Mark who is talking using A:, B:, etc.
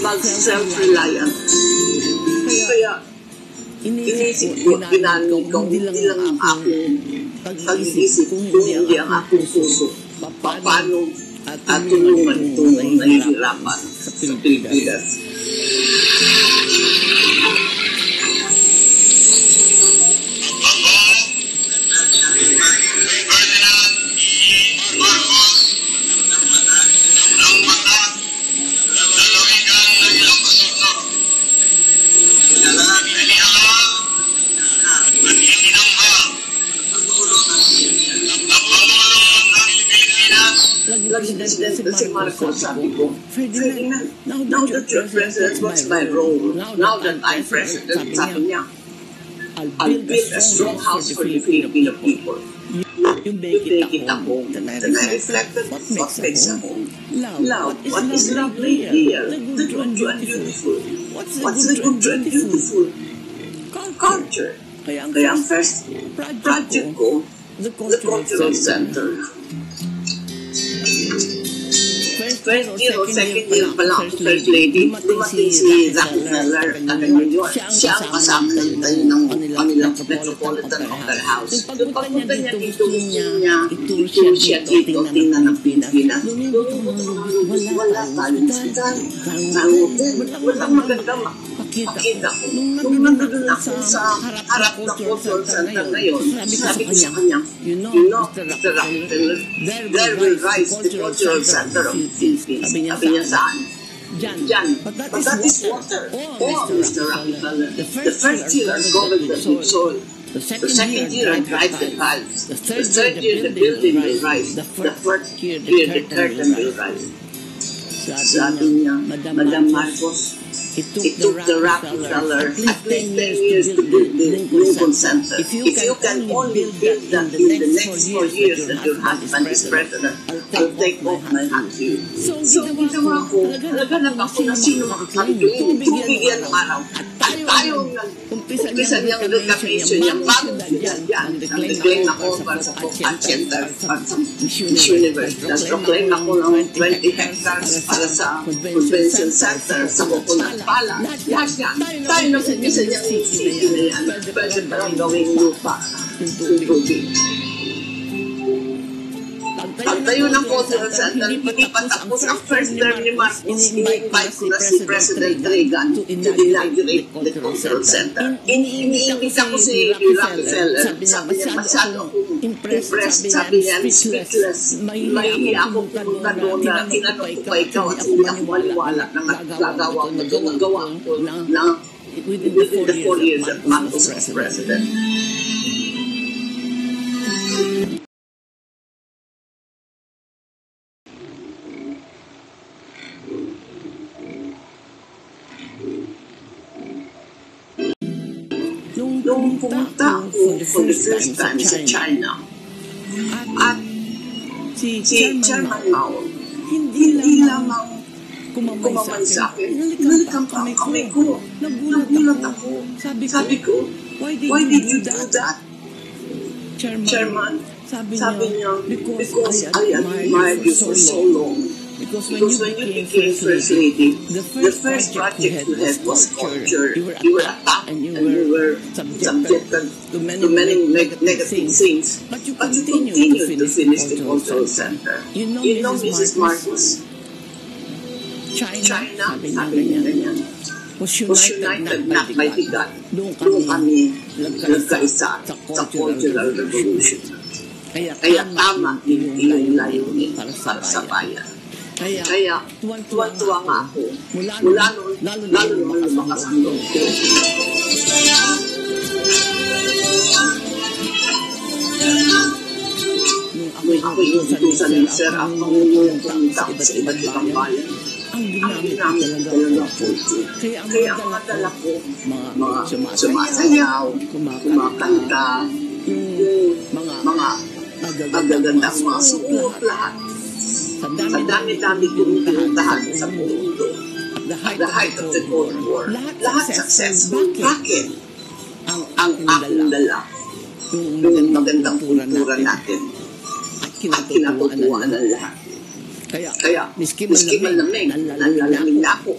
A: mag-self-reliant. Kaya, inisip ko, ginamit ko, hindi lang akong pag-iisip kung hindi ang akong puso. Paano tulungan itong nahihirapan sa Pilipinas. President si Marcos, sabi ko, Ferdinand, now that you're president, what's my role? Now that I'm president, sabi niya, I'll build a strong house for the Filipino people. You make it a home. Then I reflected, what makes a home? Love. What is love here? The good and beautiful. What's the good and beautiful? Culture. Kaya ang first project ko, the Cultural Center. First year o second year pa lang ako first lady, dumating si Rockefeller at New York. Siya ang kasama ng kanilang Metropolitan Opera House. Yung pagpunta niya dito, ituro siya dito, tingnan ng Pilipinas. Wala tayong hospital, walang maganda makita ko. Nung nandun ako sa harap ng Cultural Center ngayon, sabi ko sa kanya, you know, Mr. Rockefeller, there will rise the Cultural Center of Philippines. Sabi niya saan? Diyan. But that is water. Oh, Mr. Rockefeller. The first year I covered the soil. The second year I drive the tiles. The third year the building will rise. The fourth year the curtain will rise. Sabi niya, Madam Marcos, it took the Rockefeller at least 10 years to build the Lincoln Center. If you can only build that in the next 4 years that your husband is president, I'll take off my hat to you. So, ginawa ko, naghanap ako na sino makakagawin. Tubig yan ng araw. At tayo nag-umpisa niyang reclamation niyang bagong yan. Nag-reclaim ako para sa Pochat Center at sa Miss Universe. Nag-reclaim ako ng 20 hectares para sa Convention Center sa Coconut Pala. Lahat yan. Tayo nag-umpisa niyang city na yan. Pwede parang gawing lupa. Tubig. Pagtayo ng Cultural Center, hindi pa tapos ang first term ni Marcos, in-invite ko na si President Reagan to inaugurate the Cultural Center. Iniimbita ko si Rockefeller. Sabi niya, masyado akong impressed. Sabi niya, speechless. Mahihiya akong pumunta doon na tinanong ko pa ikaw at hindi ako maliwala na magagawa ko na within the 4 years that Marcos was president. Nung pumunta ako for the first time sa China, at si Chairman Mao, hindi lamang kumamay sa akin, inalikan pa ang kamay ko. Nagulat ako. Sabi ko, why did you do that? Chairman, sabi niya, because I admired you for so long. Because when you became First Lady, the first project you had was culture. You were attacked and you were subjected to many negative things. But you continued to finish the Cultural Center. You know, Mrs. Marcos, China, sabi niya ganyan, was united not by the God. Doon kami nagkaisa sa Cultural Revolution. Kaya tama yung layunin para sa bayan. Kaya tuwan-tuwa nga ako. Mula noon, lalo naman lumakas ang loob ko. Nung ako inutusan ng Sir ang pangunguyang pumunta ko sa iba't ibang bayan, ang ginamit talaga po. Kaya ang madala ko, mga sumasayaw, kumakanta, mga magagandang mga suot, lahat. Sa dami-dami kong pinuntahan sa mundo. At the height of the Cold War, lahat successful. Bakit? Ang aking dala, yung magandang kultura natin, at kinatutuwaan ng lahat. Kaya, miski malamig, nalalamig na ako.